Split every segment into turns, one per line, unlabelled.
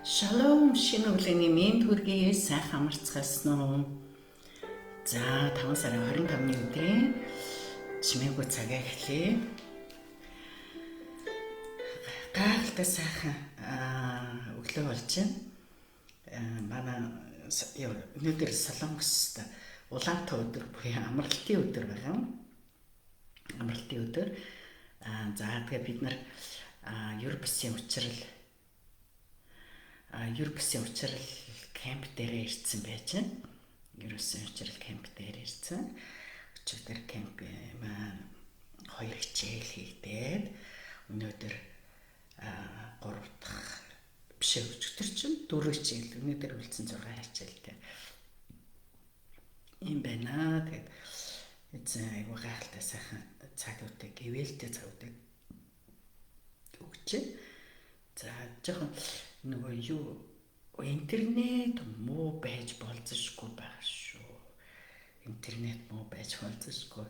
Шалом шинэ өглөөний мэнд хүргэе сайхан амарцгаасан уу. За 5 сарын 25-ны өдрийн чимээгүй цагаа эхлэе. Гайхалтай сайхан өглөө болж байна. Манай өнөөдөр Солонгост улаантай өдөр буюу амралтын өдөр байгаа. Амралтын өдөр. За тэгээ бид нар Европсын учрал кемп дээр ирсэн байж байна. Европсын учрал кемп дээр ирсэн. Өчигдөр кемп маань 2 хичээл хийгээд өнөөдөр 3 дахь биш өчигдөр чинь 4 хичээл, өнөөдөр үлдсэн 6 хичээлтэй. Ийм байна. Тэгээд эцэг айгуу гайхалтай сайхан цагуудыг, ивэлтэй цагуудыг өгч. За жоохон нөгөө интернет муу байж болзошгүй байгаа шүү. Интернет муу байж болзошгүй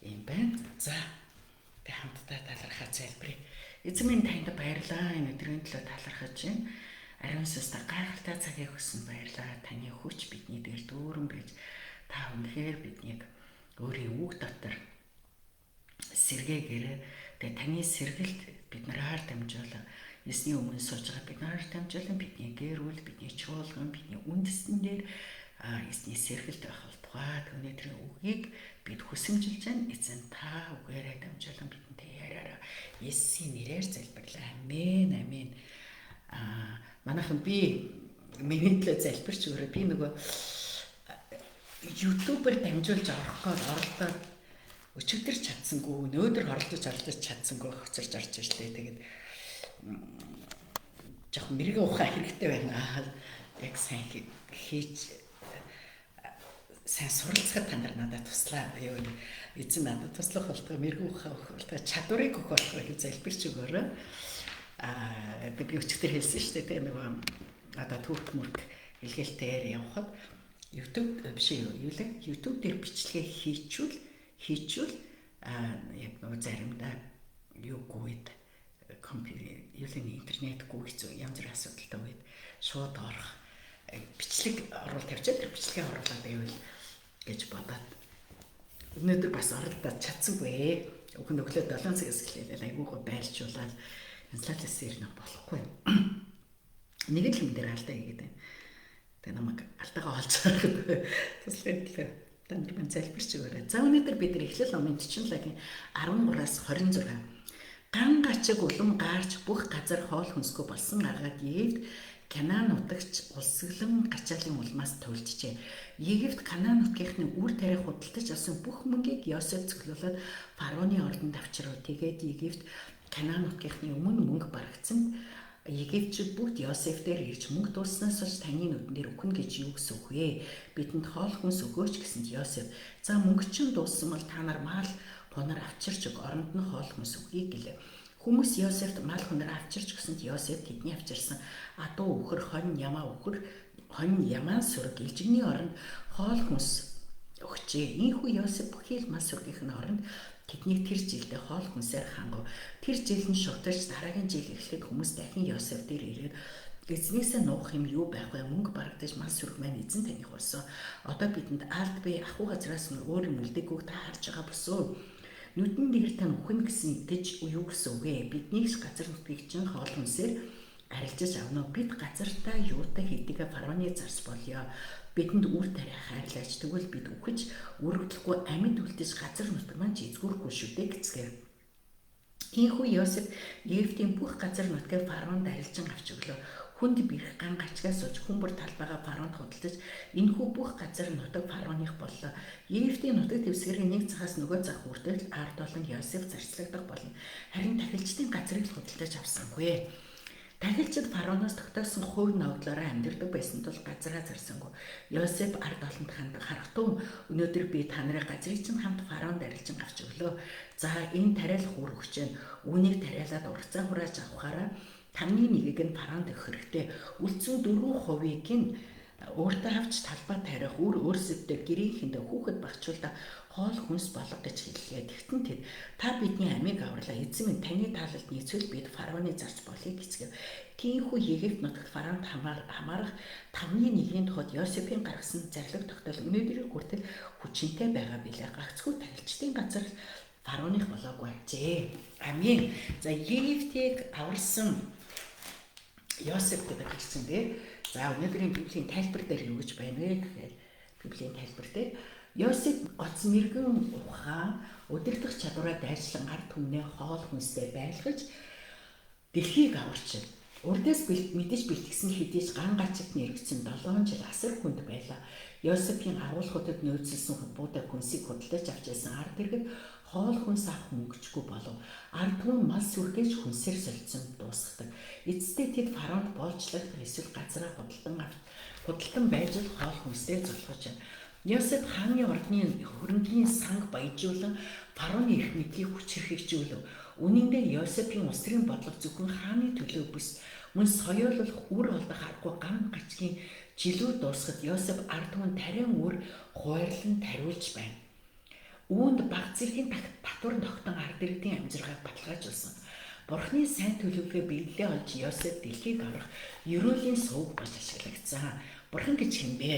юм байна. За тэг хамтдаа талархаа залбирая. Эзэн минь танд баярлалаа. Энэ өдрийн төлөө талархаж байна. Ариун сүнстэй гайхалтай цагийг өгсөн баярлалаа. Таны хүч бидний дээр дүүрэн байж та үнэхээр биднийг өөрийн үг дотор сэргээгээрэй. Тэгээ таны сэргэлт бид нараар дамжуулан эсний өмнө сууж байгаа бид нараар дамжуулан бидний гэр бүл, бидний чуулган, бидний үндэстэн дээр эсний сэргэлт байх болтугай. Өнөөдрийн үгийг бид хүсэмжилж байна. Эзэн та үгээрээ дамжуулан бидэнтэй яриараа. Есүсийн нэрээр залбирлаа. Амен, амен. Манайхан би миний төлөө залбирч өгөөрэй. Би нөгөө YouTube-ээр дамжуулж орохоор оролдоод өчигдөр чадсангүй, өнөөдөр оролдож чадсангүй хоцорж орж ирлээ. Тэгээд жоохон мэрэгэн ухаан хэрэгтэй байна. Яг сайн хийж сайн суралцахад та нар надад туслаа. Эзэн надад туслах болтгоо мэрэгэн ухаан өгөх болтгоо чадварыг өгөх болтгоо гэж залбирч өгөөрэй. Би өчигдөр хэлсэн шүү дээ. Нөгөө одоо түүх мөрг илгээлтээр явхад YouTube дээр бичлэгээ хийчүүл яг нөгөө заримдаа юу гүйд компьютер интернетгүй хэцүү янз бүрийн асуудалтай үед шууд орох бичлэг оруулалт тавьчаад тэр бичлэгээ оруулаад байвал гэж бодоод өнөөдөр бас оролдоод чадсангүй. Өглөө 7 цагаас эхлээл айгуугаа байлжуулаад инсталляц ирнэ болохгүй. Нэг л юм дээр алдаа хийгээд байна. Тэгээ намайг алдаагаа олж харахад туслахад танд мань залбирч өгөөрэй. За өнөөдөр бид нар Эхлэл номын 47-гийн 13-аас 26 ган гачиг улам гаарч бүх газар хоол хүнсгүй болсон гаргаад Египт Канаан нутагч улсглан гачаалын улмаас туйлджээ. Египт Канаан нутгийнхны үр тариа худалдаж авсан бүх мөнгийг Йосеф цуглуулад фараоны ордонд авчирв. Тэгээд Египт Канаан нутгийнхны өмнө мөнгө барагдсан. Египтчүүд бүгд Йосеф дээр ирж мөнгө дууснаас хойш таны нүдэн дээр өгнө гэж юу гэсэн үг вэ? Бидэнд хоол хүнс өгөөч гэсэнд Йосеф за мөнгө чинь дууссан бол та нар мал хунаар авчирч өг оронд нь хоол хүнс өгье гэлээ. Хүмүүс Йосефт мал хунаар авчирч гэсэнд Йосеф тэдний авчирсан адуу өхөр хонь ямаа сүрэг илжигний оронд хоол хүнс өгчээ. Ийхүү Йосеф бүхий л мал сүргийнх нь оронд тэднийг тэр жилдээ хоол хүнсээр хангав. Тэр жил нь шутарч дараагийн жил эхлэхэд хүмүүс дахин Йосеф дээр ирээд эзнээсээ нуух юм юу байх вэ? Мөнгө барагдаж мал сүрэг маань эзэн таних болсон. Одоо бидэнд алд бай ахуй газраас нь өөр юм үлдээгүйг та харж байгаа босоо. Нүдэн дээр тань үхэн гэсэн гэж юу гэсэн үг вэ? Бидний газар нутгийг чинь хоол хүнсээр арилжаж авна. Бид газартаа юутай хийдгээ фараоны зарц болёо. Бидэнд үр тариа хайрлаач. Тэгвэл бид үхэж өргөдлөхгүй амьд үлдэж газар нутаг маань эзгүүргүй шүү дээ гэцгээр. Ийхүү Йосеф Египтийн бүх газар нутгийг фараонд арилжан авч өглөө. Хүнд бэрх ган гачгаас сууж хүмбэр талбайгаа фараонд худалдаж энэхүү бүх газар нутаг фараоных боллоо. Египтийн нутаг дэвсгэрийн нэг цагаас нөгөө цаг хүртэл ард олон Йосеф зарцлагдах болно. Харин тахилчдын газрыг худалдаж авсангүй. Тахилчид фараоноос тогтоосон хувь ногдлоороо амьдардаг байсан тул газараа зарсангүй. Йосеф ард олонд харахтун өнөөдөр би та нарын газрыг чинь хамт фараонд арилжан авч өглөө. За энэ тариалах үр өгч जैन. Үүнийг тариалаад ургацаа хурааж авахаараа тамны нэгийг нь фараонд өгөх хэрэгтэй. Үлдсэн 4%-ийг нь өөртөө авч талбай тарих өөрсөдөө гэрийнхэндээ хүүхэд багчуулда хоол хүнс болго гэж хэллээ. Тэгтэн тэд та бидний амийг авралаа. Эзэн минь таны таалалд нийцвэл бид фараоны зарц болъё гэцгээв. Тиймээс Египт нутагт фараонд хамаарах 5-1-ийн тухайд Йосефийн гаргасан зарлиг тогтоол өнөөдрийн хүртэл хүчинтэй байгаа билээ. Гагцхүү тарилчдын газар фараоных болоогүй ажээ. Амин. За Египтийг аварсан Йосеф гэдэг хэлсэн дээ. За өнөөдрийн Библийн тайлбар дээр юу гэж байна вэ гэхээр Библийн тайлбар дээр Йосеф гоц мэрэгэн ухаан удирдах чадвараа дайрчлан ард түмнээ хоол хүнстэй байлгаж дэлхийг аварч урдээс мэдээж бэлтгэсэн хэдийж ган гачигт нэрвэгдсэн 7 жил асар хүнд байлаа. Йосефийн агуулгуудад нөөцлсөн худбуудаа хүнсийг худалдаж авч байсан ард иргэд хоол хүнс авах мөнгөчгүй болов. Ард түмэн мал сүргээж хүнсээр солилцсон дуусгадаг. Эцэстээ тэд фараонд боолчлах эсвэл газраа худалдан байж хоол хүнстэй золгож байна. Йосеф хааны ордны хөрөнгөний санг баяжуулан фараоны эрх мэдлийг хүчирхэгжүүлв. Үнэн дээр Йосефийн усрын бодлого зөвхөн хааны төлөө бүс мөн соёолох үр олдох аргагүй ган гачгийн жилүүд дуусахад Йосеф ард түмэн тариан үр хуваарлан тариулж байна. Үүнд баг зэргийн татвар тогтон ард иргэдийн амжиргааг баталгаажуулсан. Бурхны сайн төлөвлөгөө биелэлээ олж Йосеф дэлхийг аврах ерөөлийн сувг болж ашиглагдсан. Бурхан гэж хэмбэ?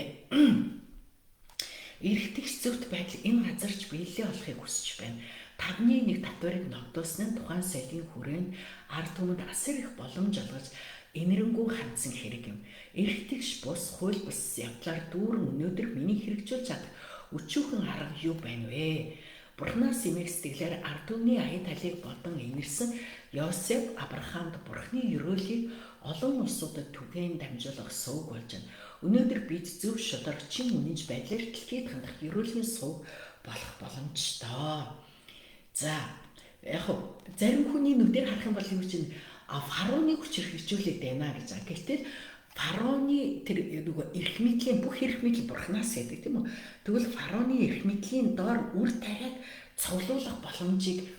Эрэгтгч зөвхт байдал энэ газарч биелэлээ олохыг хүсэж байна. 5-1 татварыг ногдуулсан нь тухайн соёлын хүрээнд ард түмэнд асар их боломж олгож энэрэнгүү хандсан хэрэг юм. Эрэгтгч бус хууль бус явдлаар дүүрэн өнөөдөр миний хэрэгжүүлж чадах өчүүхэн арга юу байна вэ? Бурханаас эмээх сэтгэлээр ард түмний ая талыг бодон инэрсэн Йосеф Авраамд Бурхны ерөөлийг олон улсуудад түгээн дамжуулах сувг болж байна. Өнөөдөр бид зөв шударгачийн үнэнч байдлаар дэлхийд хандах ерөөлийн сувг болох боломжтой. За яг зарим хүний нүдээр харах юм бол юу чинь фараоны хүчээр хэрэгжүүлээд байна гэж байгаа. Гэтэл фараоны тэр нөгөө эрх мэдлийн бүх эрх мэдэл Бурханаас байдаг тийм үү? Тэгвэл фараоны эрх мэдлийн доор үр тариаг цуглуулах боломжийг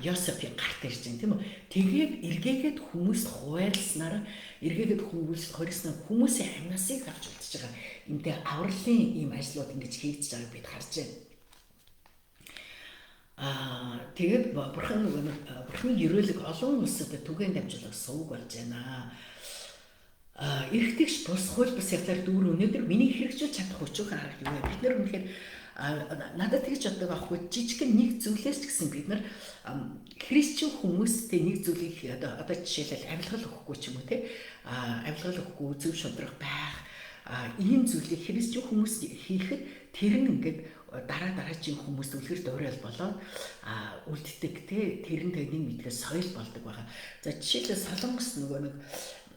Йосефийн гарт ирж байна тийм үү? Тэгээд эргээгээд хүмүүст хуваарласнаар эргээгээд хүмүүсийн амнасыг авч үлдчихэж байгаа. Эмтэй авралын ийм ажлууд ингэж хийгдэж байгааг бид харж байна. Тэгээд Бурхны ерөөлөг олон улсуудад түгээн дамжуулах сувг болж байна. Эрэгтгч бус хууль бус явдлаар дүүр өнөөдөр миний хэрэгжүүлж чадах өчүүхэн арга юу вэ? Бид нар үнэхээр надад тэгж боддог байхгүй жижигхэн нэг зүйлээс ч гэсэн бид нар христчин хүмүүстэй нэг зүйлийг одоо жишээлбэл авилгал өгөхгүй ч юм уу те авилгал өгөхгүй зөв шудрах байх ийм зүйлийг христчин хүмүүс хийхэд тэр нь ингээд дараагийн хүмүүст үлгэр дуурайл болоод үлддэг те тэрнтэй нэг мэдлээ соёл болдог байгаа. За жишээлбэл Солонгос нөгөө нэг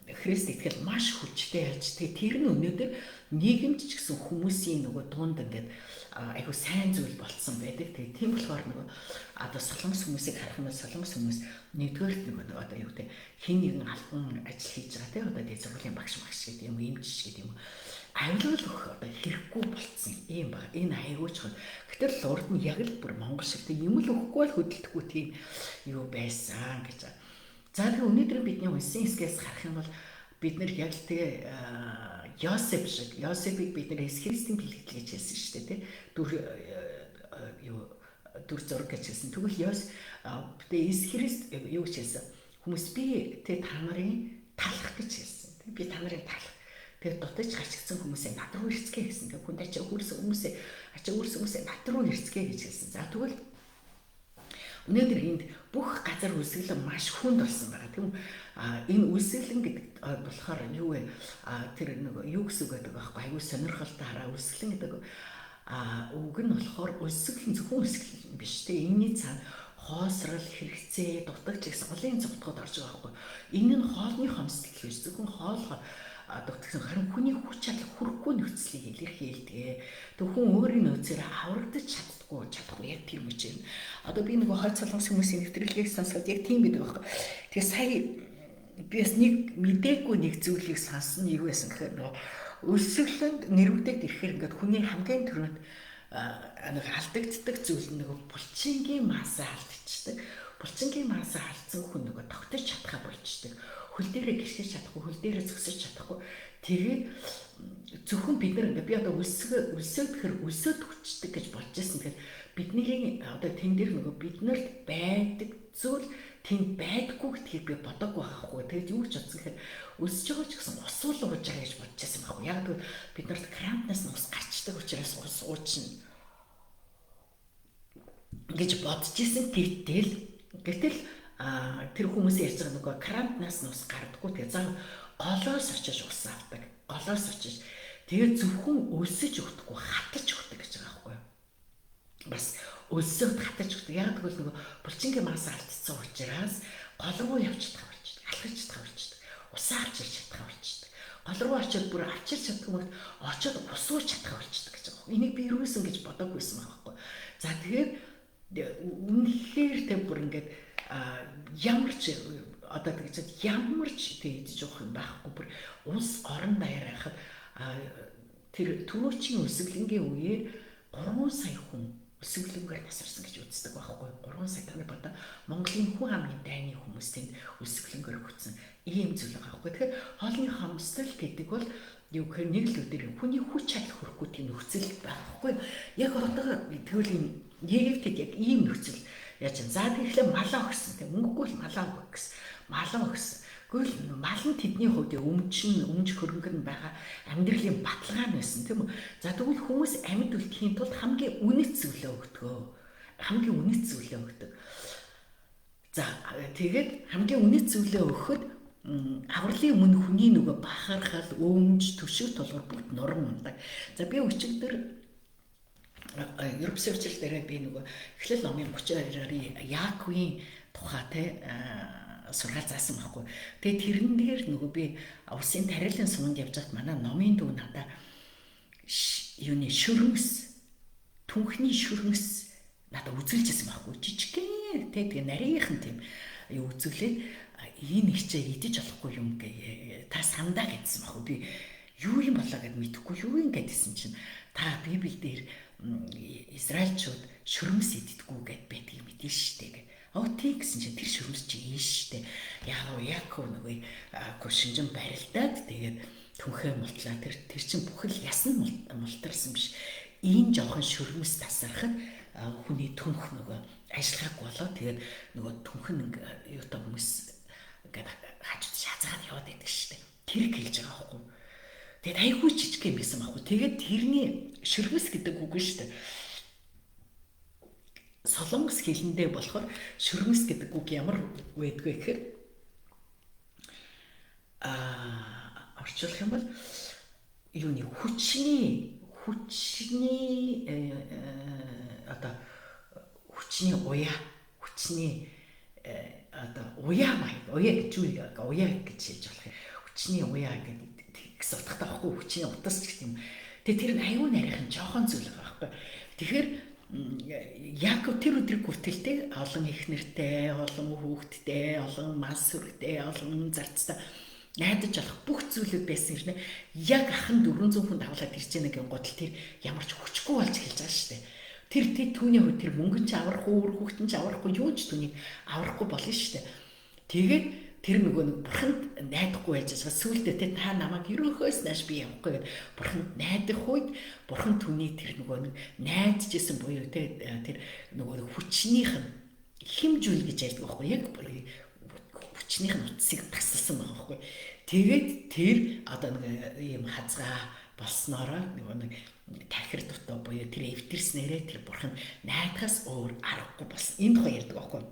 Христ итгэл маш хүчтэй яаж тэгээ тэр нь өнөөдөр нийгэмд ч гэсэн хүмүүсийн нөгөө дунд ингээд айгу сайн зүйл болцсон байдаг. Тэгээ тийм болохоор нөгөө одоо Солонгос хүмүүсийг харах юм бол Солонгос хүмүүс нэгдүгээр нөгөө одоо юу гэдэг хин нэгэн албан ажил хийж байгаа тийм одоо тэгээ зөвхөн багш гэдэг юм эмчч гэдэг юм авилгал өгөх одоо хэрэггүй болцсон юм байна. Энэ айгуу чухал. Гэтэл урд нь яг л бүр монгол шигтэй юм л өгөхгүй л хөдөлтгүй тийм юу байсан гэж. За тэгээ өнөөдөр бидний унсан хэсгээс харах юм бол бид нэр яг тэгээ Йосеф шиг Йосефийг бид нэр Христийн бэлтгэл гэж хэлсэн шүү дээ тий. Дүр зураг гэж хэлсэн. Тэгвэл Христ юу гэж хэлсэн? Хүмүүс би тэ та нарын талах гэж хэлсэн. Би та нарын талах. Тэгээд дотож гачигдсан хүмүүсээ над руу ирцгээ гэсэн. Тэгээд хүн ачаа хүрсэн хүмүүсээ над руу ирцгээ гэж хэлсэн. За тэгвэл өнөөдөр энд бүх газар үлсгэлэн маш хүнд болсон байгаа тийм үү? Энэ үлсгэлэн гэдэг болохоор юу вэ? Тэр нэг юу гэсэн үг гэдэг байхгүй айгүй сонирхолтой хараа үлсгэлэн гэдэг үг нь болохоор үлсгэлэн зөвхөн үлсгэлэн биш тийм энэний цаана хоосрал хэрэгцээ дутагч гэсэн олон зөвхөд орж байгаа байхгүй. Энэ нь хоолны хомсдол гэж зөвхөн хоолгоо дутагсан харин хүний хүч чадал хүрэхгүй нөхцөлийг илэрхийлдэг. Тэг хүн өөрийн нөөцөөр аврагдаж чадахгүй яг тийм үеч юм. Одоо би нөгөө хойд Солонгос хүмүүсийн нэвтрүүлгийг сонсоод яг тийм байдаг байхгүй. Тэгээ сая би бас нэг мдээгүй нэг зүйлийг сонсон юу байсан гэхээр нөгөө өлсгөлөнд нэрвэгдээд ирэхээр ингээд хүний хамгийн түрүүнд нэг алдагддаг зүйл нөгөө булчингийн маасаа алдчихдаг. Булчингийн маасаа алдсан хүн нөгөө тогтож чадхаа болчдөг. Хөл дээрээ гიშгэж чадахгүй, хөл дээрээ зөксөж чадахгүй. Тэгээд зөвхөн бид нар ингээ би одоо өлсөөд хүчдэг гэж болж байсан. Тэгэхээр бидний одоо тэн дээр нөгөө биднэрт байдаг зүйл тэнд байдаггүй гэдгийг би бодоогүй байхгүй. Тэгээд юу ч бодсон гэхээр өсөж байгаа ч гэсэн ус ууж байгаа гэж бодож байсан байхгүй. Яг тэгвэл бид нарт крампнаас нь ус гарчдаг учраас ус уучна гэж бодож исэн. Гэтэл тэр хүмүүс ярьж байгаа нөгөө крампнаас нь ус гардаггүй. Тэгээд заа голоос очиж ус авдаг. Голоос очиж тэгээд зөвхөн өлсөж өгдөхгүй хатаж өгдөг гэж байгаа байхгүй. Бас өлсөд хатаж өгдөг. Яг тэгвэл нөгөө булчингийн мас алдсан учраас гол руу явж чадах болчихдог. Алхаж чадах болчихдог. Усаа авчирч чадах болчихдог. Гол руу очиод бүр авчирч чаддгүй очиод ус ууж чадах болчихдог гэж байгаа. Энийг би юусэн гэж бодоагүйсэн байхгүй. За тэгээд үнэхээр тэг бүр ингээд ямар ч одоо тэгж ямар ч тэгж жоох юм байхгүй. Бүр улс орон даяар хахад тэр түрүүчийн өсөглөнгийн үеэр 3 сая хүн өсөглөнгөөр тасарсан гэж үздэг байхгүй. 3 сая таны бодоо Монголын хүн амын дайны хүмүүс тэнд өсөглөнгөөр хүчсэн ийм зүйл байгаа байхгүй. Тэгэхээр хоолны хомсдол гэдэг бол юу гэхээр нэг л өдөр хүний хүч чадал хүрэхгүй тийм нөхцөл байхгүй. Яг одоо тэгвэл энэ Египтэд яг ийм нөхцөл яаж юм. За тэгэхээр малаа өгсөн. Тэг мөнгөгүй л малаа өгөх гэсэн. Малаа өгсөн. Гэхдээ мал нь тэдний хувьд өмч хөрөнгө нь байгаа амьдралын баталгаа нь байсан тийм үү. За тэгвэл хүмүүс амьд үлдэхийн тулд хамгийн үнэт зүйлээ өгдөг. Хамгийн үнэт зүйлээ өгдөг. За тэгээд хамгийн үнэт зүйлээ өгөхөд авралын өмнө хүний нөгөө бахархал, өмч, төшөг толгор бүгд нуран ундаг. За би өчигдөр Европ сурвалж дээр би нөгөө эхлэл номын 32-аар Яаковын тухайтай сургаал заасан байхгүй. Тэгээд тэрэн дээр нөгөө би улсын тариалан суманд явж байгаад манай номын дүү надаа юуны шүрмэс түнхний шүрмэс надад үзүүлжсэн байхгүй. Жижигхэн тэгээд нарийнхан тийм юу үзүүлээд энэ хичээ идэж болохгүй юм гээ та сандаа гэдсэн байхгүй. Би юу юм болоо гэд мэдэхгүй юу юм гэдсэн чинь та Библиэл дээр Израильчууд шүрмэс иддэггүй гэд байдгийг мэдэн штэ гэ. Тийм гэсэн чинь тэр шүрмэс чи ийш штэ. Яаков нөгөө шинжин барилдаад тэгээд түнхээ мултлаа тэр чин бүхэл ясан мултарсан биш. Ийм жоохон шүрмэс тасархад хүний түнх нөгөө ажиллагааг болоо тэгээд нөгөө түнхэн юутай хүмүүс ингээд хажууд шазгаад яваад байдаг штэ. Тэр хэлж байгаа байхгүй. Тэгээд айгүй жижиг юм байсан байхгүй. Тэгээд тэрний шүрмэс гэдэг үг нь штэ. Солонгос хэлэндээ болохоор шүрмэс гэдэг үг ямар байдгүй гэхээр орчуулах юм бол юуны хүчний одоо хүчний уяа гэж хэлж болох юм. Хүчний уяа гэдэг тэгс утгатай байхгүй хүчний утас гэх юм. Тэгээд тэр нь аюу нарийнхан жоохон зүйл байгаа байхгүй. Тэгэхээр Яаков тэр өдрийг хүртэлтэй олон их нэртэй, олон хүүхэдтэй, олон мас сүрэгтэй, олон зарцтай найдаж болох бүх зүйлүүд байсан юм. Яг ахын 400 хүн давлаад ирж байгаа гэн гол тэр ямар ч хүчгүй болж хэлж байгаа шүү дээ. Тэр түүний хувьд тэр мөнгөн ч аврахгүй, өөр хүүхдэн ч аврахгүй, юу ч түүнийг аврахгүй болно шүү дээ. Тэгээд тэр нөгөө бурханд найдахгүй байж байгаа сүүлдээ та намайг ерөөхөөс нааш би явахгүй гэд бурханд найдах үед бурхан түүний тэр нөгөө найдаж исэн буюу тэр нөгөө хүчнийх нь хэмжүүл гэж ярьдаг байхгүй яг хүчнийх нь утсыг тасалсан байгаа байхгүй. Тэгээд тэр одоо нэг ийм хазгаа болсноороо нөгөө тахир дутаа буюу тэр эвдэрснээрээ тэр бурхан найдахаас өөр аргагүй болсон. Энэ тухай ярьдаг байхгүй.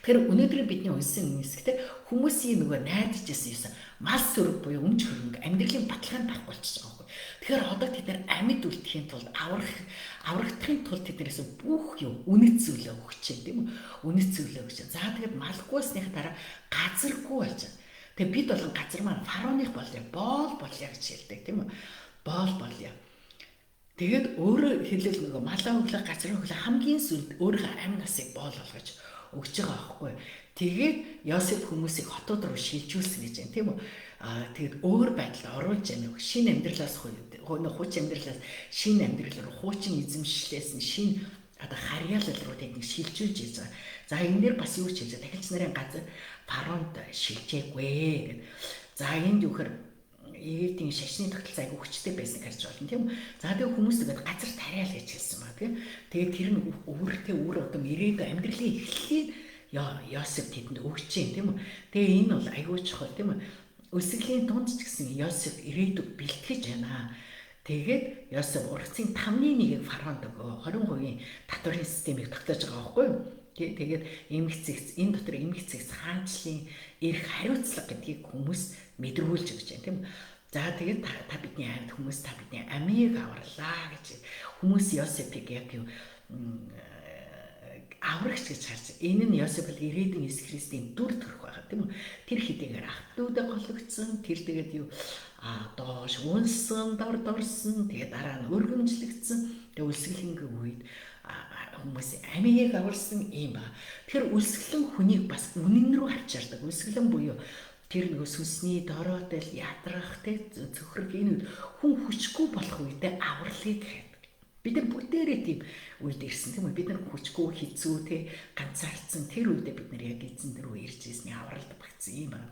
Тэгэхээр өнөөдөр бидний унсан хэсэгт хүмүүсийн нөгөө найдаж ирсэн мал сүрэг буюу өмч хөрөнгө амьдралын баталгаанд байхгүй болчихж байгаа байхгүй. Тэгэхээр одоо тэд нар амьд үлдэхийн тулд аврагдахын тулд тэднээс бүх юм үнэт зүйлээ өгч тийм үү? Үнэт зүйлээ өгч. За тэгээд малгүйсных дараа газаргүй болж байгаа. Тэгээд бид болгон газар маань фараоных болё гэж хэлдэг тийм үү? Болё. Тэгээд өөрөө хэлэл нөгөө малаа өглөө газар өглөө хамгийн сүлд өөрийнхөө амь насыг боол болгож өгч байгаа байхгүй. Тэгээд Йосеф хүмүүсийг хотууд руу шилжүүлсэн гэж байна тийм үү? Тэгээд өөр байдалд оруулж байгаа шинэ амьдралаас хуучин амьдралаас шинэ амьдрал руу хуучин эзэмшлээс нь шинэ одоо харьяалал руу тэднийг шилжүүлж ийж байгаа. За энэ дээр бас юу ч хийж байгаа. Дахилч нарын газар фаронд шилжээгүй гэдэг. За энд юу гэхээр ирээдүйн шашны тогтолцоо айгүй хүчтэй байсан гэж болно тийм үү. За тэгээ хүмүүс тэгээд газар тариал гэж хэлсэн ба тийм. Тэгээд тэр нь өөртөө өөр одоо ирээдүйн амьдралын эхлэлийн Йосеф тэдэнд өгч юм тийм үү. Тэгээ энэ бол айгүй чухал тийм үү. Өсгөлийн дунд ч гэсэн Йосеф ирээдүйг бэлтгэж байна. Тэгээд Йосеф ургацын 5-1-ийг фараонд өгөө 20% татварын системийг тогтоож байгаа байхгүй юу? Тэгээд эмгцэгц энэ дотор эмгцэгц хаанчлын эрх хариуцлага гэдгийг хүмүүс мэдрүүлж өгч байна тийм үү. За тэгээд та бидний амьд хүмүүс та бидний амийг аварлаа гэж хүмүүс Йосефийг яг юу аврагч гэж харж энэ нь Йосеф бол ирээдүйн Есүс Христийн дүр төрх байгаа тийм үү. Тэр хэдийгээр ах トゥ удаа гологдсон тэр тэгээд юу доош унсан дорсон тэгээд дараа нь өргөмжлөгдсөн тэгээд үлсгэлэнгийн үед хүмүүс амийг аварсан юм ба. Тэр үлсгэлэн хүнийг бас үнэн рүү авчирдаг. Үлсгэлэн буюу тэр нөгөө сүнсний дороотой ядрах те зөвхөрг энэ хүн хүчгүй болох үедээ авралыг хайдаг. Бид нар бүгдээрээ тийм үед ирсэн тийм үү? Бид нар хүчгүй хэцүү те ганцаардсан тэр үедээ бид нар яг эзэн рүү ирж ирсний авралд багцсан юм байна.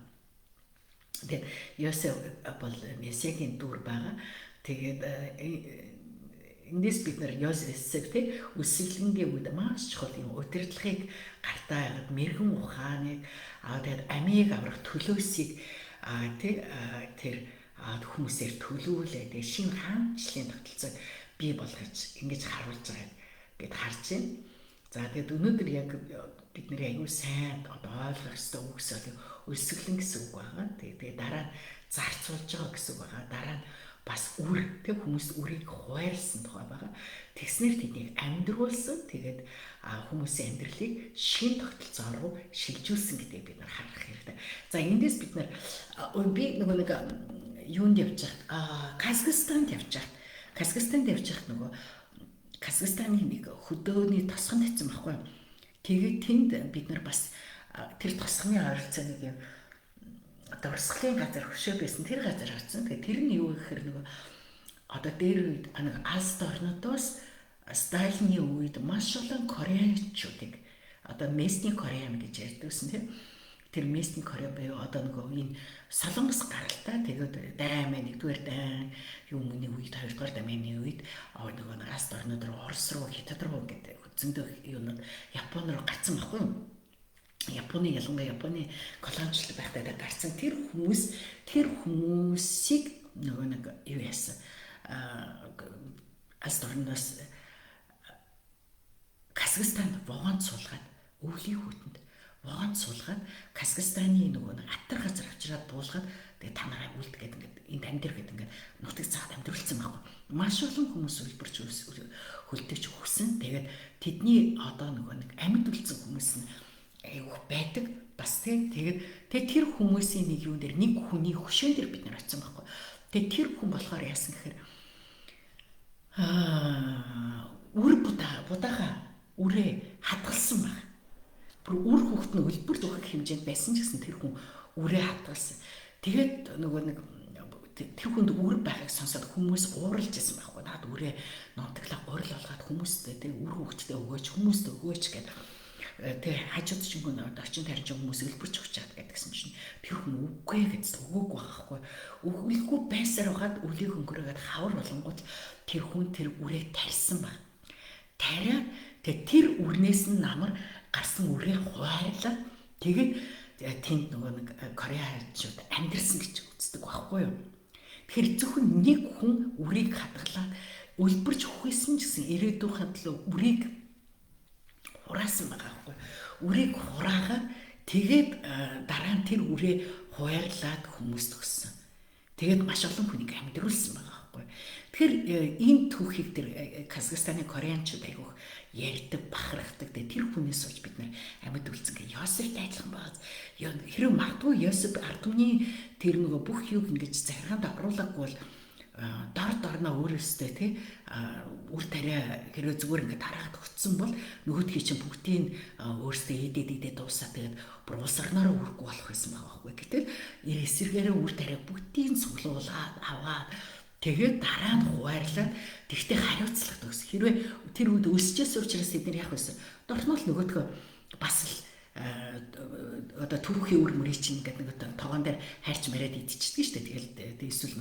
Тэгээд Йосеф бол Месиагийн дүр байгаа. Тэгээд эндээс бид нар Йосеф те үсгэлэнгийн үед маш чухал юм удирдлагыг гартаа ягаад мэрэгэн ухааныг тэгээд амийг аврах төлөөсийг тэр хүмүүсээр төлөвлөлээ тэгээд шинэ хаанчлалын тогтолцоог бий болгож ингэж харуулж байгааг бид харж байна. За тэгээд өнөөдөр яг бид нэр аягүй сайн одоо ойлгох ёстой үгс өсгөлэн гэсэн үг байгаа. Тэгээд дараа нь зарцуулж байгаа гэсэн үг байгаа. Дараа нь бас үр тэг хүмүүс үрийг хуваарлсан тухай байгаа. Тэгснээр тэднийг амьдруулсан. Тэгээд хүмүүсийн амьдралыг шин тогтолцоо руу шилжүүлсэн гэдгийг бид нар харах хэрэгтэй. За эндээс бид нар би нөгөө нэг юунд явж байгаа Казахстанд явж байгаа. Казахстанд явж байгаа нөгөө Казахстаны нэг хөдөөний тосгонд хийсэн байхгүй юу? Тэгээд тэнд бид нар бас тэр тосгоны ойролцооныг юм дурсгалын газар хөшөө байсан тэр газар очсон. Тэгээд тэр нь юу гэхээр нөгөө одоо дээр үед нэг алс орнодоос Сталины үед маш олон кореанчуудыг одоо местний кореан гэж ярьдагсэн тийм. Тэр местний кореан буюу одоо нөгөө энэ солонгос гаралтай тэгээд даймаа нэгдүгээр дайн юм үний үед хоёрдугаар даймны үед нөгөө нэг алс орнод руу Орос руу Хятад руу гэдэг зөндөө юунууд Япон руу гарсан байхгүй юу? Японы ялангуяа Японы колоничлал байхдаа гарсан тэр хүмүүсийг нөгөө нэг юу яасан алс орноос Казахстанд вогонд суулгаад өвлийн хүтэнд вогонд суулгаад Казахстаны нөгөө нэг атар газар авчираад буулгаад тэгээ та нараа үлд гэдэг ингээд энд амьдр гэдэг ингээд нутаг цагт амьдруулсан байхгүй. Маш олон хүмүүс үлбэрч хөлтөж өгсөн. Тэгээд тэдний одоо нөгөө нэг амьд үлдсэн хүмүүс нь айгуух байдаг. Бас тэгээд тэр хүмүүсийн нэг юун дээр нэг хүний хөшөөн дээр бид нар очсон байхгүй. Тэгээд тэр хүн болохоор яасан гэхээр үр будаага үрээ хадгалсан баг. Бүр үр хүүхэд нь үлбэрт өгөх хэмжээнд байсан ч гэсэн тэр хүн үрээ хадгалсан. Тэгээд нөгөө нэг тэр хүнд үр байхыг сонсоод хүмүүс ууралж байсан байхгүй. Наад үрээ нутаглаа гурил болгоод хүмүүстэй тэг үр хүүхэдтэй өгөөч хүмүүст өгөөч гэдэг. Тэг хажууд ч юм уу очин тарьж хүмүүс үлбэрч өгч чад гэдгсэн чинь тэр хүн үгүй гэж өгөөгүй байхгүй. Өгөхгүй байсаар хагаад үлийг өнгөрөөгээд хавар болонгууд тэр хүн тэр үрээ тарьсан баг. Тариа тэр үрнээс нь намар гарсан үрээ хуваарлаа. Тэгээд тэнд нөгөө нэг кореанчууд амьдрсан гэж үздэг байхгүй юу? Тэгэхээр зөвхөн нэг хүн үрийг хадгалаад үлбэрч өгөхсэн ч гэсэн ирээдүйн төлөө үрийг хураасан байгаа байхгүй. Үрийг хураагаад тэгээд дараа нь тэр үрээ хуваарлаад хүмүүст өгсөн. Тэгээд маш олон хүнийг амьдруулсан байгаа байхгүй. Тэгэхээр энэ түүхийг тэр Казахстаны кореанчууд айгуух ярьдаг, бахархдаг. Тэр хүнээс болж бид нар амьд үлдсэн гэх Йосефтэй адилхан байгаа. Хэрэв магадгүй Йосеф ард түмний тэр нөгөө бүх юг ингэж захиргаанд оруулаагүй бол дорноо өөрөөсөө тий үр тариа хэрэг зүгээр ингээд харахад өгцсөн бол нөгөөдхий чинь бүгдийг өөрөөсөө идээд дуусаа тэгээд бүр улс орноор үргүй болох байсан байгаа байхгүй. Гэтэл эсэргээрээ үр тариа бүгдийг цуглуулад аваад тэгээд дараа нь хуваарлаад тэгтээ хариуцлага төгс. Хэрвээ тэр үед өсчээс учраас эдгээр яах вэ? Дорнол нөгөөдгөө бас л одоо түрүүхийн үр мөрийг чинь ингээд нэг тоогон дээр хайрч мараад идчихдэг шүү дээ. Тэгэл эсвэл